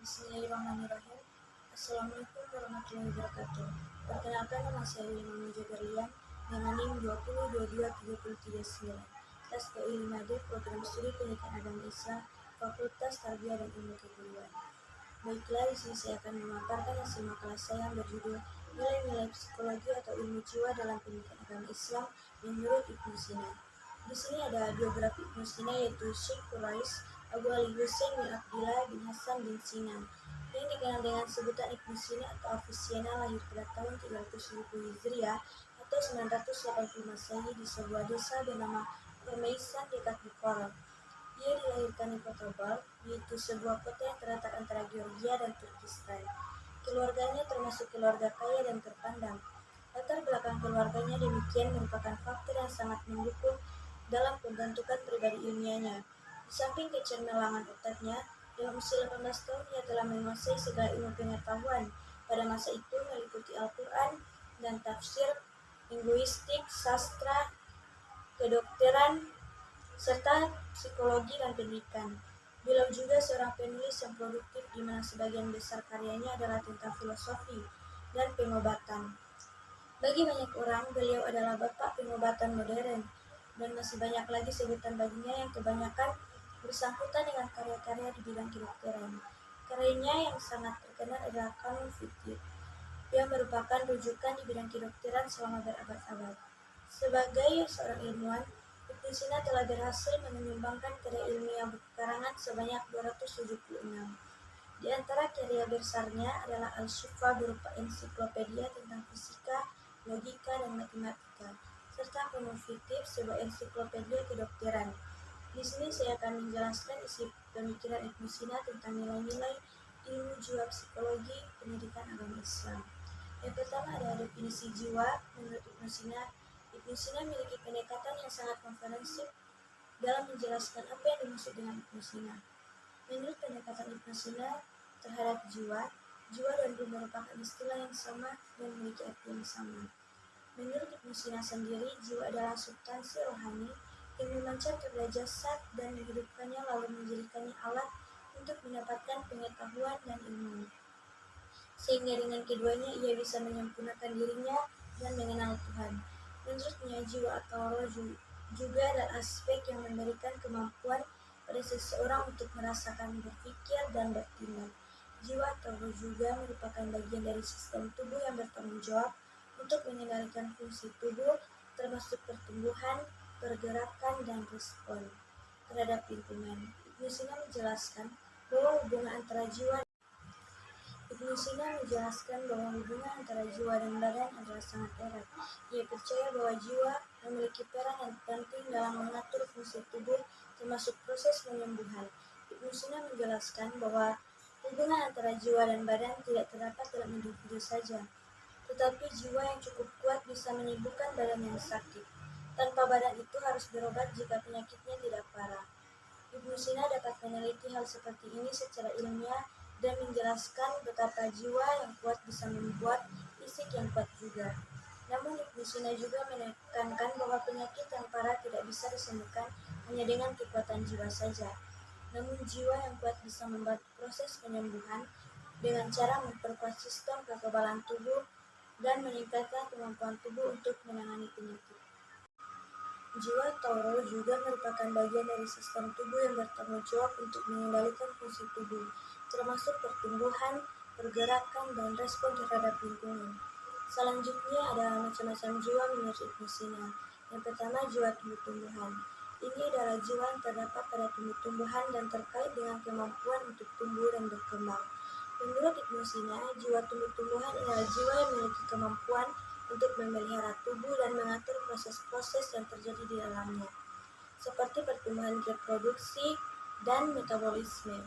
Bismillahirrahmanirrahim. Assalamualaikum warahmatullahi wabarakatuh. Perkenalkan, nama saya Imam Jabarian dengan NIM 20223339. Kelas PI 5D Program Studi Pendidikan Agama Islam Fakultas Tarbiyah dan Ilmu Keguruan. Baiklah, di sini saya akan memaparkan hasil makalah saya yang berjudul Nilai-nilai psikologi atau ilmu jiwa dalam pendidikan agama Islam menurut Ibnu Sina. Di sini ada biografi Ibnu Sina, yaitu Syekh Quraish Abu Ali Hussein bin Abdillah bin Hasan bin Sina, yang dikenal dengan sebutan Ibnu Sina atau Avicenna, lahir pada tahun 370 Hijriah atau 980 Masehi di sebuah desa bernama Hormeisan dekat Bukhara. Ia dilahirkan di kota Balkh, yaitu sebuah kota yang terletak antara Georgia dan Turkistan. Keluarganya termasuk keluarga kaya dan terpandang. Latar belakang keluarganya demikian merupakan faktor yang sangat mendukung dalam pembentukan pribadi ilmiahnya. Di samping kecemerlangan otaknya, dalam usia 18 tahun ia telah menguasai segala ilmu pengetahuan pada masa itu, meliputi Al-Quran dan tafsir, linguistik, sastra, kedokteran, serta psikologi dan pendidikan. Beliau juga seorang penulis yang produktif, di mana sebagian besar karyanya adalah tentang filosofi dan pengobatan. Bagi banyak orang, beliau adalah bapak pengobatan modern, dan masih banyak lagi sebutan baginya yang kebanyakan bersangkutan dengan karya-karya di bidang kedokteran. Karyanya yang sangat terkenal adalah Kanun Fikih, yang merupakan rujukan di bidang kedokteran selama berabad-abad. Sebagai seorang ilmuwan, Ibnu Sina telah berhasil menyumbangkan karya ilmiah buku karangan sebanyak 276. Di antara karya besarnya adalah Al-Shifa berupa ensiklopedia tentang fisika, logika, dan matematika, serta Kanun Fikih, sebuah ensiklopedia kedokteran. Di sini saya akan menjelaskan isi pemikiran Ibnu Sina tentang nilai-nilai ilmu jiwa psikologi pendidikan agama Islam. Yang pertama ada definisi jiwa. Menurut Ibnu Sina memiliki pendekatan yang sangat komprehensif dalam menjelaskan apa yang dimaksud dengan Ibnu Sina. Menurut pendekatan Ibnu Sina terhadap jiwa dan ruh merupakan istilah yang sama dan memiliki arti yang sama. Menurut Ibnu Sina sendiri, jiwa adalah substansi rohani yang memancarkan dari jasad dan menghidupkannya, lalu menjadikannya alat untuk mendapatkan pengetahuan dan ilmu. Sehingga dengan keduanya ia bisa menyempurnakan dirinya dan mengenal Tuhan. Menurutnya, jiwa atau roh juga adalah aspek yang memberikan kemampuan pada seseorang untuk merasakan, berpikir, dan bertindak. Jiwa atau roh juga merupakan bagian dari sistem tubuh yang bertanggung jawab untuk mengendalikan fungsi tubuh, termasuk pertumbuhan, pergerakan, dan respon terhadap lingkungan. Ibnu Sina menjelaskan bahwa hubungan antara jiwa dan badan adalah sangat erat. Ia percaya bahwa jiwa memiliki peran yang penting dalam mengatur fungsi tubuh, termasuk proses penyembuhan. Ibnu Sina menjelaskan bahwa hubungan antara jiwa dan badan tidak terdapat dalam individu saja, tetapi jiwa yang cukup kuat bisa menyembuhkan badan yang sakit, tanpa badan itu harus berobat jika penyakitnya tidak parah. Ibnu Sina dapat meneliti hal seperti ini secara ilmiah dan menjelaskan betapa jiwa yang kuat bisa membuat fisik yang kuat juga. Namun Ibnu Sina juga menekankan bahwa penyakit yang parah tidak bisa disembuhkan hanya dengan kekuatan jiwa saja. Namun jiwa yang kuat bisa membantu proses penyembuhan dengan cara memperkuat sistem kekebalan tubuh dan meningkatkan kemampuan tubuh untuk menangani penyakit. Jiwa atau roh juga merupakan bagian dari sistem tubuh yang bertanggung jawab untuk mengendalikan fungsi tubuh, termasuk pertumbuhan, pergerakan, dan respon terhadap lingkungan. Selanjutnya ada macam-macam jiwa menurut Ibnu Sina. Yang pertama, jiwa tumbuh-tumbuhan. Ini adalah jiwa yang terdapat pada tumbuh-tumbuhan dan terkait dengan kemampuan untuk tumbuh dan berkembang. Menurut Ibnu Sina, jiwa tumbuh-tumbuhan adalah jiwa yang memiliki kemampuan untuk memelihara tubuh dan mengatur proses-proses yang terjadi di dalamnya, seperti pertumbuhan, reproduksi, dan metabolisme.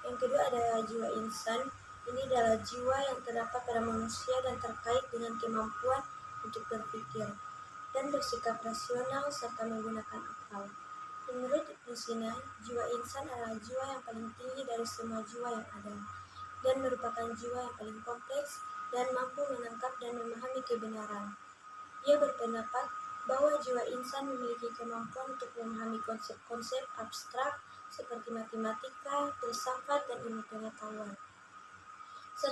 Yang kedua ada jiwa insan. Ini adalah jiwa yang terdapat pada manusia dan terkait dengan kemampuan untuk berpikir dan bersikap rasional serta menggunakan akal. Menurut Ibnu Sina, jiwa insan adalah jiwa yang paling tinggi dari semua jiwa yang ada, dan merupakan jiwa yang paling kompleks dan mampu menangkap dan memahami kebenaran. Ia berpendapat bahwa jiwa insan memiliki kemampuan untuk memahami konsep-konsep abstrak seperti matematika, filsafat, dan ilmu pengetahuan.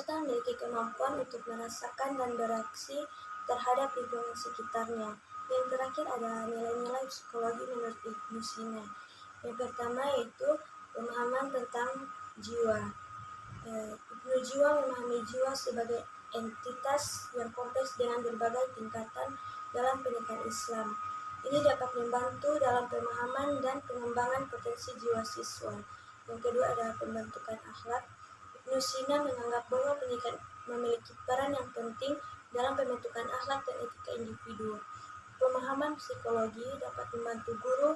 serta memiliki kemampuan untuk merasakan dan bereaksi terhadap lingkungan sekitarnya. Yang terakhir adalah nilai-nilai psikologi menurut Ibnu Sina. Yang pertama yaitu pemahaman tentang jiwa. Ibnu Jiwa memahami jiwa sebagai entitas yang kompleks dengan berbagai tingkatan dalam pendidikan Islam. Ini dapat membantu dalam pemahaman dan pengembangan potensi jiwa siswa. Yang kedua adalah pembentukan akhlak. Ibnu Sina menganggap bahwa pendidikan memiliki peran yang penting dalam pembentukan akhlak dan etika individu. Pemahaman psikologi dapat membantu guru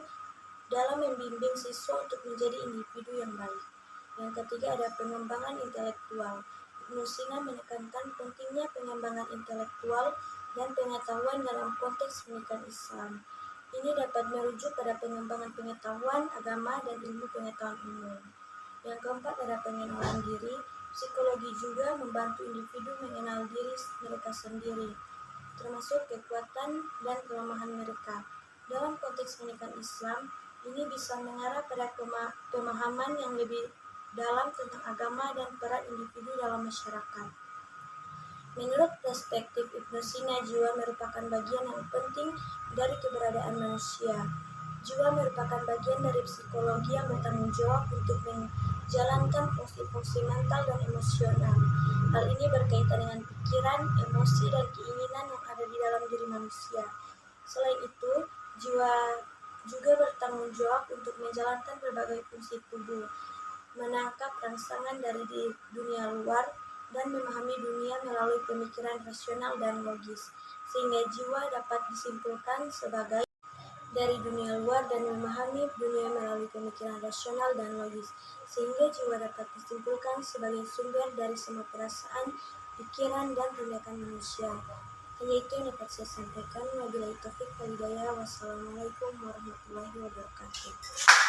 dalam membimbing siswa untuk menjadi individu yang baik. Yang ketiga ada pengembangan intelektual. Ibnu Sina menekankan pentingnya pengembangan intelektual dan pengetahuan dalam konteks pendidikan Islam. Ini dapat merujuk pada pengembangan pengetahuan agama dan ilmu pengetahuan umum. Yang keempat ada pengenalan diri. Psikologi juga membantu individu mengenal diri mereka sendiri, termasuk kekuatan dan kelemahan mereka. Dalam konteks pendidikan Islam, ini bisa mengarah pada pemahaman yang lebih dalam tentang agama dan peran individu dalam masyarakat. Menurut perspektif Ibnu Sina, jiwa merupakan bagian yang penting dari keberadaan manusia. Jiwa merupakan bagian dari psikologi yang bertanggung jawab untuk menjalankan fungsi-fungsi mental dan emosional. Hal ini berkaitan dengan pikiran, emosi, dan keinginan yang ada di dalam diri manusia. Selain itu, jiwa juga bertanggung jawab untuk menjalankan berbagai fungsi tubuh, menangkap rangsangan dari dunia luar, dan memahami dunia melalui pemikiran rasional dan logis, sehingga jiwa dapat disimpulkan sebagai dari dunia luar dan memahami dunia melalui pemikiran rasional dan logis, sehingga jiwa dapat disimpulkan sebagai sumber dari semua perasaan, pikiran, dan tindakan manusia. Hanya itu yang dapat saya sampaikan. Wabillahi taufiq wal hidayah. Wassalamualaikum warahmatullahi wabarakatuh.